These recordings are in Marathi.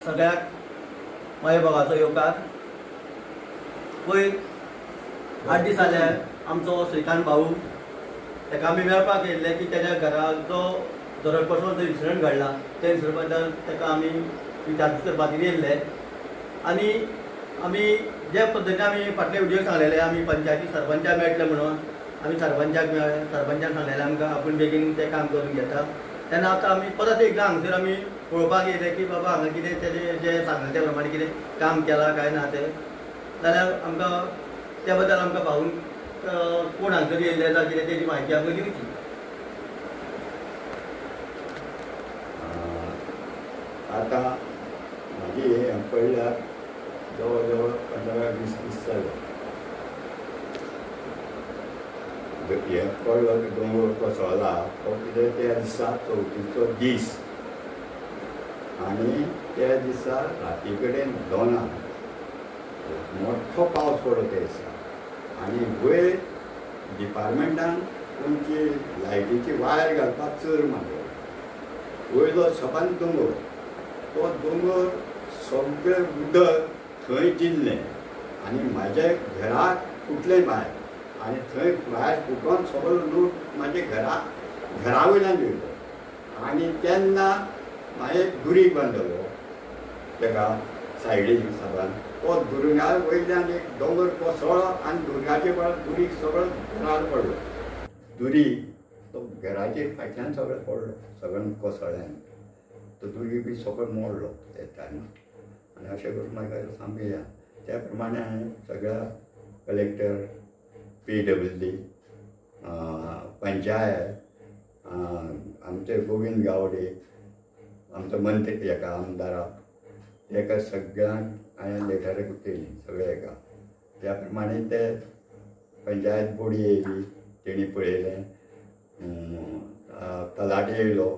सगळ्याक माय बाबाचो येवकार। पयर 8 दीस जाले आमचो श्रीकांत भाऊ ताका आमी मेळपाक येयल्ले की तेज्या घराचो दरड कोसळून जो इन्सिडंट घडला त्या इन्सिडंट बद्दल ताका आमी विचारपूस करपाक येयल्ले। आनी आमी जे पद्दतीन आमी फाटले व्हिडियो सांगलेले आमी पंचायती सरपंचाक मेळटले म्हणून आमी सरपंचान सांगलेले आमकां आपूण बेगीन तें काम करून घेता। तेन्ना आतां आमी परत एकदां हांगसर आमी पळोवपाक येयले की बाबा हांगा कितें तेजें जें सांगलें त्या प्रमाणे कितें काम केलां काय ना तें, जाल्यार आमकां त्या बद्दल आमकां भाऊन कोण हांगसर येयल्ले जाल्यार कितें तेजी म्हायती आमकां दिवची। आतां म्हाजी हें पळयल्यार जवळ जवळ 15-20 दीस जाले। हें पडलो की दोंगर कोसळ्ळा तो कितें त्या दिसा चवथीचो दीस आनी त्या दिसा राती कडेन 2 मोठो पावस पडलो त्या दिसा आनी वयर डिपार्टमेंटान तुमची लायटीची वायर घालपाक चर मारलो। वयलो सपान दोंगर तो दोंगर सगळें उदक थंय जिल्लें आनी म्हाज्या घराक फुटलें भायर आनी थंय भायर फुटोन सगळो लूट म्हाज्या घरा वयल्यान येयलो आनी तेन्ना हांवें दुरीग बांदलो तेका सायडीक साबान तो दुरंगा वयल्यान एक दोंगर कोसळ्ळो आनी दुरंगाचे वेळार दुरीग सगळो घरार पडलो। दुरीग तो घराचेर फाटल्यान सगळें पडलो, सगळें कोसळ्ळें तो दुरीग बी सगळो मोडलो त्या टायमार आनी अशें करून म्हाका सांगया त्या प्रमाणे हांवें सगळ्या कलेक्टर PWD पंचायत आमचे गोविंद गावडे आमचो मंत्री हेका आमदाराक तेका सगळ्यांक हांवें लेटर केली सगळे हेका। त्या प्रमाणे ते पंचायत बोडी येयली तेणी पळयलें, तलाटी येयलो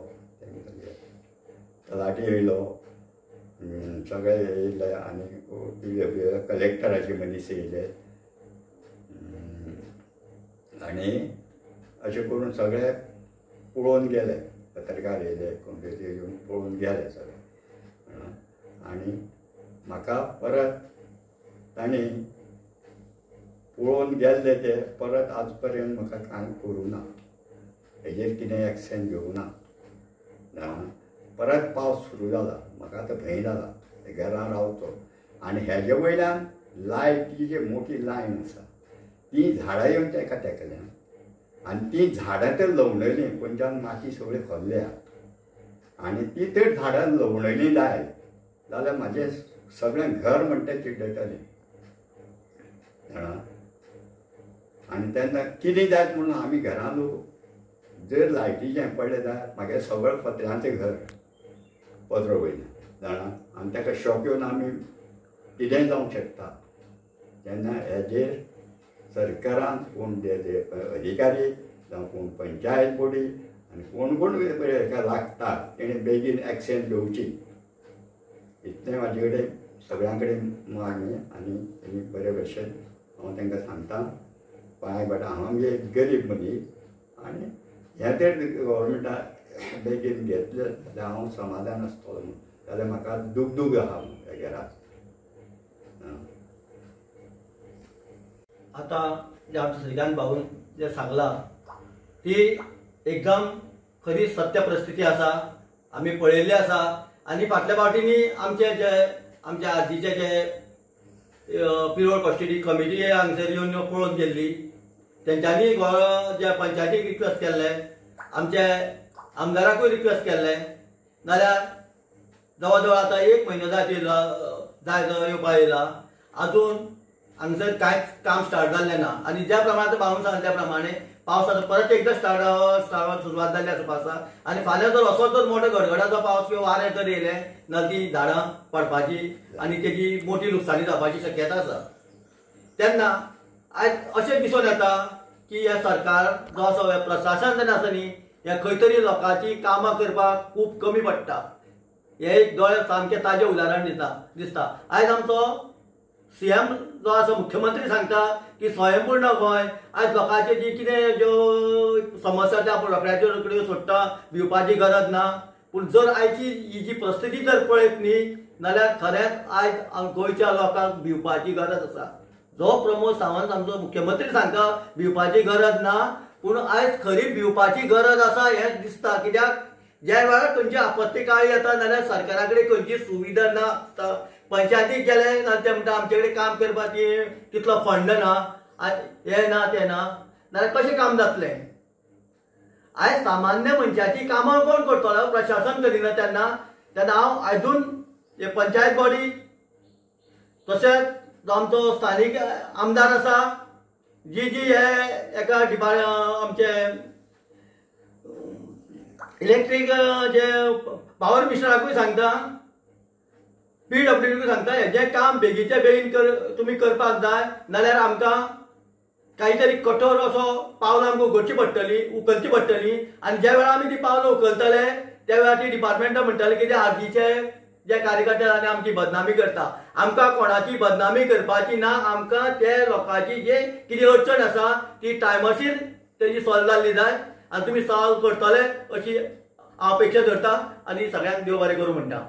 सगळे येयले आनी कलेक्टराचे मनीस येयले आनी अशें करून सगळे पळोवन गेले, पत्रकार येयले, कंप्युटर येवन पळोवन गेले सगळे आनी म्हाका परत तांणी पळोवन गेल्ले ते परत आज पर्यंत म्हाका कांय करूं ना, हेजेर कितें एक्शन घेवं ना। परत पावस सुरू जाला, म्हाका आतां भंय जाला घरां रावचो आनी हेजे वयल्यान लायटी जी मोठी लायन आसा ती झाडां येवन तेका तेकल्या आनी ती झाडां तर लवणयली कोणच्यान माती सगळी खोल्ल्या आनी ती तर झाडां लवणयली जाय जाल्यार म्हाजें सगळें घर म्हणटा चिड्डटलें आनी तेन्ना कितें जायत म्हणून आमी घरां लोक जर लायटीचें पडलें जाल्यार म्हागे सगळें पत्र्यांचें घर पत्र वयल्यान जाणा आनी ताका शॉक येवन आमी कितेंय जावंक शकता। तेन्ना हेजेर सरकारान कोण अधिकारी जावं कोण पंचायत बोडी आनी कोण कोण हेका लागता तेणे बेगीन एक्शन घेवची इतलें म्हाजे कडेन सगळ्यां कडेन मागणी आनी तेणी बरे भशेन हांव तांकां सांगता पांय पडटा। हांव म्हणजे एक गरीब मनीस आनी हें तर गव्हर्मेंटान बेगीन घेतलें जाल्यार हांव समाधान आसतलो जाल्यार म्हाका दूग आहा ह्या घराक। आता जे आमचे श्रीकांत भाऊन जे सांगला ती एकदम खरी सत्य परिस्थिती आसा, आमी पळयल्ली आसा आनी फाटल्या फावटींनी आमच्या आजीचे जे पिरोड कस्टडी कमिटी हांगसर येवन पळोवन गेल्ली तेंच्यांनी जे पंचायतीक रिक्वेस्ट केल्ले, आमचे आमदाराकूय रिक्वेस्ट केल्ले, नाल्यार जवळ जवळ आतां 1 म्हयनो जाय येवपा येयला आजून हांगसर कांयच काम स्टार्ट जाल्लें ना आनी ज्या प्रमाणे भाऊन सांगले त्या प्रमाणे पावसाचो परत एकदां सुरवात जाल्ली आसा आनी फाल्यां जर असो जर मोठो गडगडाचो पावस किंवा वारें जर येयलें जाल्यार ती झाडां पडपाची आनी तेजी मोठी लुकसाणी जावपाची शक्यता आसा। तेन्ना आयज अशें दिसून येता की हे सरकार जो आसा हे प्रशासन जेन्ना आसा न्ही हे खंय तरी लोकांची कामां करपाक खूब कमी पडटा। हे एक दोळे सामकें ताजें उदाहरण दिसता। आयज आमचो CM जो आसा मुख्यमंत्री सांगता की स्वयंपूर्ण गोंय आज लोकांचे जी कितें ज्यो समस्या त्या आपण रोखड्याच्यो रोखड्यो सोडटा भिवपाची गरज ना। पूण जर आयची ही जी परिस्थिती जर पळयत न्ही नाल्यार खरेंच आयज गोंयच्या लोकांक भिवपाची गरज आसा. जो प्रमोद सावंत आमचो मुख्यमंत्री सांगता भिवपाची गरज ना, पूण आयज खरी भिवपाची गरज आसा हें दिसता. कित्याक ज्या वेळार खंयची आपत्ती काळी येता नाल्यार सरकारा कडेन खंयची सुविधा ना आसता. पंचायतीक गेले जाल्यार ते म्हणटा आमचे कडेन काम करपाची तितलो फंड ना, हे ना ते ना, नाल्यार कशें काम जातलें. आयज सामान्य मनशाची कामां कोण करतलो? प्रशासन करिना तेन्ना हांव आजून हे पंचायत बॉडी तशेंच जो आमचो स्थानीक आमदार आसा जी हे एका आमचे इलेक्ट्रीक जे पावर मिनिस्टराकूय सांगता, PWDकूय सांगता हेजें काम बेगीचे बेगीन तुमी करपाक जाय, नाल्यार आमकां काहीतरी कठोर असो पावलां आमकां उखलची पडटली. आनी ज्या वेळार आमी ती पावलां उखलतले त्या वेळार ती डिपार्टमेंटां म्हणटले की ते आरजीचे जे कार्यकर्ते आनी आमची बदनामी करता. आमकां कोणाची बदनामी करपाची ना, आमकां ते लोकांची जे कितें अडचण आसा ती टायमाचेर तेजी सॉल्व जाल्ली जाय आनी तुमी सॉल्व करतले अशी हांव अपेक्षा धरता आनी सगळ्यांक देव बरें करूं म्हणटा.